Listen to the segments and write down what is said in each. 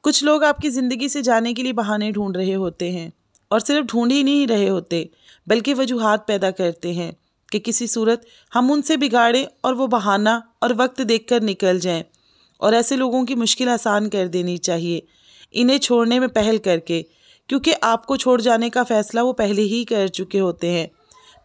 कुछ लोग आपकी ज़िंदगी से जाने के लिए बहाने ढूंढ रहे होते हैं और सिर्फ ढूंढ ही नहीं रहे होते बल्कि वजूहात पैदा करते हैं कि किसी सूरत हम उनसे बिगाड़ें और वो बहाना और वक्त देखकर निकल जाएं। और ऐसे लोगों की मुश्किल आसान कर देनी चाहिए इन्हें छोड़ने में पहल करके, क्योंकि आपको छोड़ जाने का फ़ैसला वो पहले ही कर चुके होते हैं।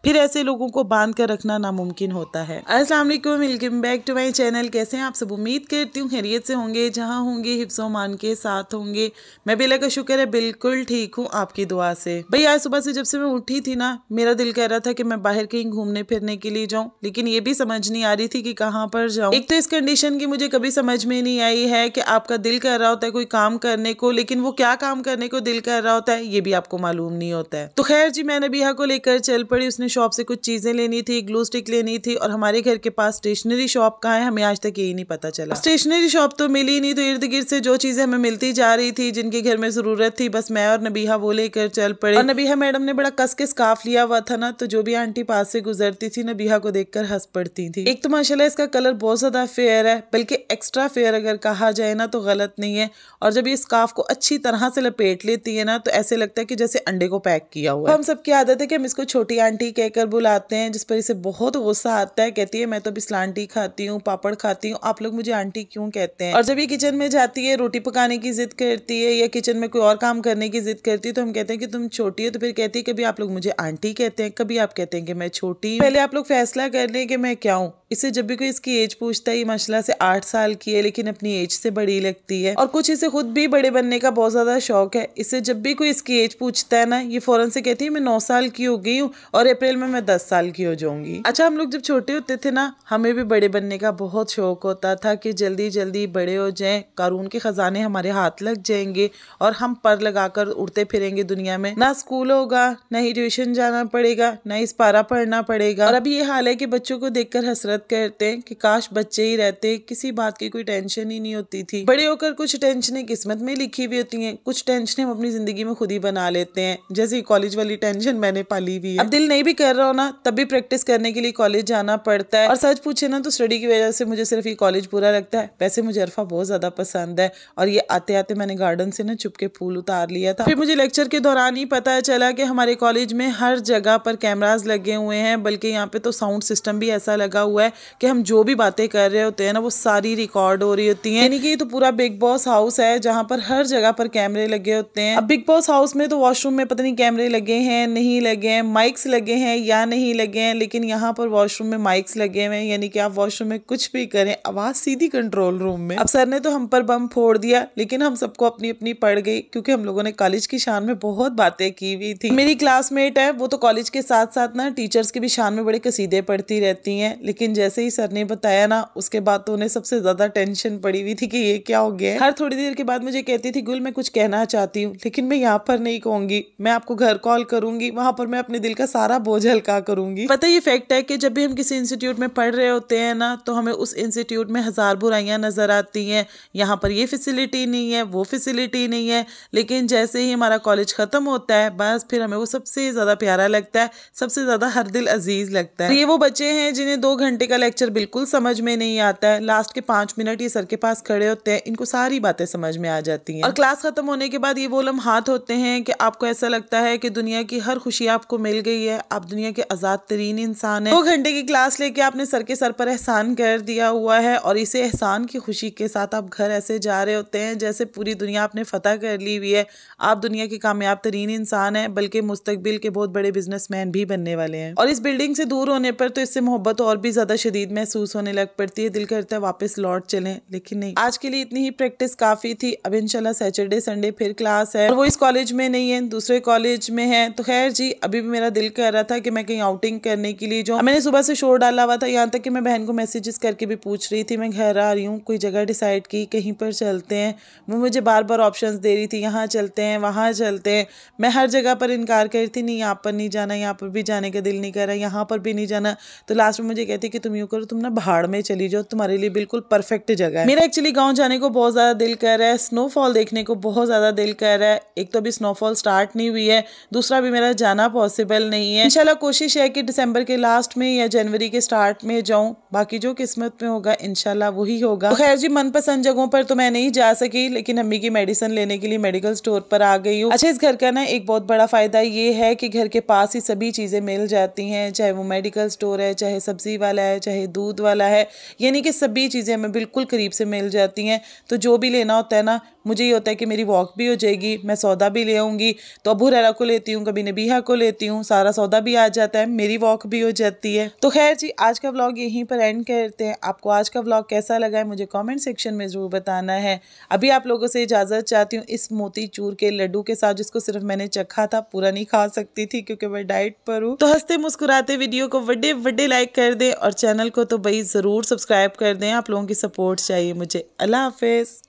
फिर ऐसे लोगों को बांध कर रखना नामुमकिन होता है। अस्सलाम वालेकुम, welcome back to my channel. कैसे हैं आप सब? उम्मीद करती हूँ खैरियत से होंगे, जहाँ होंगे हिफ्ज़ व मान के साथ होंगे। मैं भी अल्लाह का शुक्र है बिल्कुल ठीक हूँ आपकी दुआ से। भाई आज सुबह से जब से मैं उठी थी ना, मेरा दिल कह रहा था कि मैं बाहर कहीं घूमने फिरने के लिए जाऊँ, लेकिन ये भी समझ नहीं आ रही थी कि कहाँ पर जाऊँ। एक तो इस कंडीशन की मुझे कभी समझ में नहीं आई है कि आपका दिल कर रहा होता है कोई काम करने को, लेकिन वो क्या काम करने को दिल कर रहा होता है ये भी आपको मालूम नहीं होता है। तो खैर जी, मैं नबीहा को लेकर चल पड़ी। उसने शॉप से कुछ चीजें लेनी थी, ग्लू स्टिक लेनी थी, और हमारे घर के पास स्टेशनरी शॉप कहाँ है हमें आज तक यही नहीं पता चला। स्टेशनरी शॉप तो मिली नहीं, तो इर्द गिर्द से जो चीजें हमें मिलती जा रही थी, जिनके घर में जरूरत थी, बस मैं और नबीहा वो लेकर चल पड़े। और नबीहा मैडम ने बड़ा कस के स्कार्फ लिया हुआ था ना, तो जो भी आंटी पास से गुजरती थी नबीहा को देखकर हंस पड़ती थी। एक तो माशाल्लाह इसका कलर बहुत ज्यादा फेयर है, बल्कि एक्स्ट्रा फेयर अगर कहा जाए ना तो गलत नहीं है। और जब ये स्कार्फ को अच्छी तरह से लपेट लेती है ना, तो ऐसे लगता है कि जैसे अंडे को पैक किया हुआ है। हम सबकी आदत है कि हम इसको छोटी आंटी कहकर बुलाते हैं, जिस पर इसे बहुत गुस्सा आता है। कहती है मैं तो बिस्लांटी खाती हूँ, पापड़ खाती हूँ, आप लोग मुझे आंटी क्यों कहते हैं। और जब ये किचन में जाती है, रोटी पकाने की जिद करती है या किचन में कोई और काम करने की जिद करती है, तो हम कहते हैं कि तुम छोटी हो। तो फिर कहती है कभी आप लोग मुझे आंटी कहते हैं, कभी आप कहते हैं कि मैं छोटी हूँ। पहले आप लोग फैसला कर लें कि मैं क्या हूँ। इससे जब भी कोई इसकी एज पूछता है, ये माशाल्लाह से 8 साल की है, लेकिन अपनी एज से बड़ी लगती है। और कुछ इसे खुद भी बड़े बनने का बहुत ज्यादा शौक है। इससे जब भी कोई इसकी एज पूछता है ना, ये फौरन से कहती है मैं 9 साल की हो गई हूँ और अप्रैल में मैं 10 साल की हो जाऊंगी। अच्छा, हम लोग जब छोटे होते थे ना, हमें भी बड़े बनने का बहुत शौक होता था कि जल्दी जल्दी बड़े हो जाएं, कानून के खजाने हमारे हाथ लग जाएंगे और हम पर लगाकर उड़ते फिरेंगे दुनिया में। ना स्कूल होगा, ना ही ट्यूशन जाना पड़ेगा, ना ही पारा पढ़ना पड़ेगा। और अभी ये हाल है कि बच्चों को देखकर हसरत करते हैं कि काश बच्चे ही रहते, किसी बात की कोई टेंशन ही नहीं होती थी। बड़े होकर कुछ टेंशनें किस्मत में लिखी हुई होती हैं, कुछ टेंशनें हम अपनी जिंदगी में खुद ही बना लेते हैं। जैसे कॉलेज वाली टेंशन मैंने पाली हुई है। अब दिल नहीं भी कर रहा हो ना, तब भी प्रैक्टिस करने के लिए कॉलेज जाना पड़ता है। और सच पूछे ना तो स्टडी की वजह से मुझे सिर्फ ये कॉलेज बुरा लगता है। वैसे मुझे अरफा बहुत ज्यादा पसंद है, और ये आते आते मैंने गार्डन से ना चुपके फूल उतार लिया था। फिर मुझे लेक्चर के दौरान ही पता चला कि हमारे कॉलेज में हर जगह पर कैमराज लगे हुए हैं, बल्कि यहाँ पे तो साउंड सिस्टम भी ऐसा लगा हुआ है कि हम जो भी बातें कर रहे होते हैं ना, वो सारी रिकॉर्ड हो रही होती हैं। यानी कि ये तो पूरा बिग बॉस हाउस है, जहाँ पर हर जगह पर कैमरे लगे होते हैं। अब बिग बॉस हाउस में तो वॉशरूम में पता नहीं कैमरे लगे हैं नहीं लगे हैं, माइक्स लगे हैं या नहीं लगे हैं, लेकिन यहाँ पर वॉशरूम में माइक्स लगे हुए हैं। यानी कि आप वॉशरूम में कुछ भी करें, आवाज सीधी कंट्रोल रूम में। अब सर ने तो हम पर बम फोड़ दिया, लेकिन हम सबको अपनी अपनी पड़ गई, क्योंकि हम लोगों ने कॉलेज की शान में बहुत बातें की हुई थी। मेरी क्लासमेट है, वो तो कॉलेज के साथ साथ ना टीचर्स की भी शान में बड़े कसीदे पढ़ती रहती हैं, लेकिन जैसे ही सर ने बताया ना, उसके बाद तो उन्हें सबसे ज्यादा टेंशन पड़ी हुई थी कि ये क्या हो गया है। हर थोड़ी देर के बाद मुझे कहती थी गुल मैं कुछ कहना चाहती हूँ, लेकिन मैं यहाँ पर नहीं कहूंगी, मैं आपको घर कॉल करूंगी, वहां पर मैं अपने दिल का सारा बोझ हल्का करूंगी। पता ये फैक्ट है कि जब भी हम किसी इंस्टीट्यूट में पढ़ रहे होते हैं ना, तो हमें उस इंस्टीट्यूट में हजार बुराइयां नजर आती हैं। यहाँ पर ये फैसिलिटी नहीं है, वो फैसिलिटी नहीं है, लेकिन जैसे ही हमारा कॉलेज खत्म होता है, बस फिर हमें वो सबसे ज्यादा प्यारा लगता है, सबसे ज्यादा हर दिल अजीज लगता है। ये वो बच्चे हैं जिन्हें 2 घंटे का लेक्चर बिल्कुल समझ में नहीं आता है, लास्ट के 5 मिनट ये सर के पास खड़े होते हैं, इनको सारी बातें समझ में आ जाती हैं। और क्लास खत्म होने के बाद ये वो लम्हात होते हैं कि आपको ऐसा लगता है कि दुनिया की हर खुशी आपको मिल गई है, आप दुनिया के आजाद तरीन इंसान हैं। 2 घंटे की क्लास लेके आपने सर के सर पर एहसान कर दिया हुआ है, और इसे एहसान की खुशी के साथ आप घर ऐसे जा रहे होते हैं जैसे पूरी दुनिया आपने फतह कर ली हुई है। आप दुनिया के कामयाब तरीन इंसान हैं, बल्कि मुस्तकबिल के बहुत बड़े बिजनेसमैन भी बनने वाले हैं। और इस बिल्डिंग से दूर होने पर तो इससे मोहब्बत और भी ज्यादा शदीद महसूस होने लग पड़ती है। दिल करता है वापस लौट चलें, लेकिन नहीं, आज के लिए इतनी ही प्रैक्टिस काफी थी। अब इंशाल्लाह सैटरडे संडे फिर क्लास है, और वो इस कॉलेज में नहीं है, दूसरे कॉलेज में है। तो खैर जी, अभी भी मेरा दिल कर रहा था कि मैं कहीं आउटिंग करने के लिए जाऊँ। मैंने सुबह से शोर डाला हुआ था, यहाँ तक कि मैं बहन को मैसेजेस करके भी पूछ रही थी मैं घर आ रही हूँ, कोई जगह डिसाइड की, कहीं पर चलते हैं। वो मुझे बार बार ऑप्शंस दे रही थी, यहाँ चलते हैं, वहाँ चलते हैं। मैं हर जगह पर इनकार कर रही थी, नहीं यहाँ पर नहीं जाना, यहाँ पर भी जाने का दिल नहीं कर रहा, यहाँ पर भी नहीं जाना। तो लास्ट में मुझे कहती कि तुम यूँ करो, तुम ना पहाड़ में चली जाओ, तुम्हारे लिए बिल्कुल परफेक्ट जगह है। मेरा एक्चुअली गाँव जाने को बहुत ज़्यादा दिल कर रहा है, स्नोफॉल देखने को बहुत ज़्यादा दिल कर रहा है। एक तो अभी स्नोफॉल स्टार्ट नहीं हुई है, दूसरा भी मेरा जाना पॉसिबल नहीं है। इंशाल्लाह कोशिश है कि दिसंबर के लास्ट में या जनवरी के स्टार्ट में जाऊँ, बाकी जो किस्मत में होगा इंशाल्लाह वही होगा। तो खैर जी, मनपसंद जगहों पर तो मैं नहीं जा सकी, लेकिन अम्मी की मेडिसिन लेने के लिए मेडिकल स्टोर पर आ गई हूँ। अच्छा, इस घर का ना एक बहुत बड़ा फायदा ये है कि घर के पास ही सभी चीजें मिल जाती हैं, चाहे वो मेडिकल स्टोर है, चाहे सब्जी वाला है, चाहे दूध वाला है, यानी कि सभी चीजें हमें बिल्कुल करीब से मिल जाती हैं। तो जो भी लेना होता है ना, मुझे ये होता है कि मेरी वॉक भी हो जाएगी, मैं सौदा भी ले आऊँगी। तो अबू हुरैरा को लेती हूँ, कभी नबीहा को लेती हूँ, सारा सौदा भी आ जाता है, मेरी वॉक भी हो जाती है। तो खैर जी, आज का व्लॉग यहीं पर एंड करते हैं। आपको आज का व्लॉग कैसा लगा है मुझे कमेंट सेक्शन में ज़रूर बताना है। अभी आप लोगों से इजाज़त चाहती हूँ इस मोतीचूर के लड्डू के साथ, जिसको सिर्फ मैंने चखा था, पूरा नहीं खा सकती थी क्योंकि मैं डाइट पर हूँ। तो हंसते मुस्कुराते वीडियो को बड़े बड़े लाइक कर दें और चैनल को तो भाई ज़रूर सब्सक्राइब कर दें। आप लोगों की सपोर्ट चाहिए मुझे। अल्लाह हाफिज़।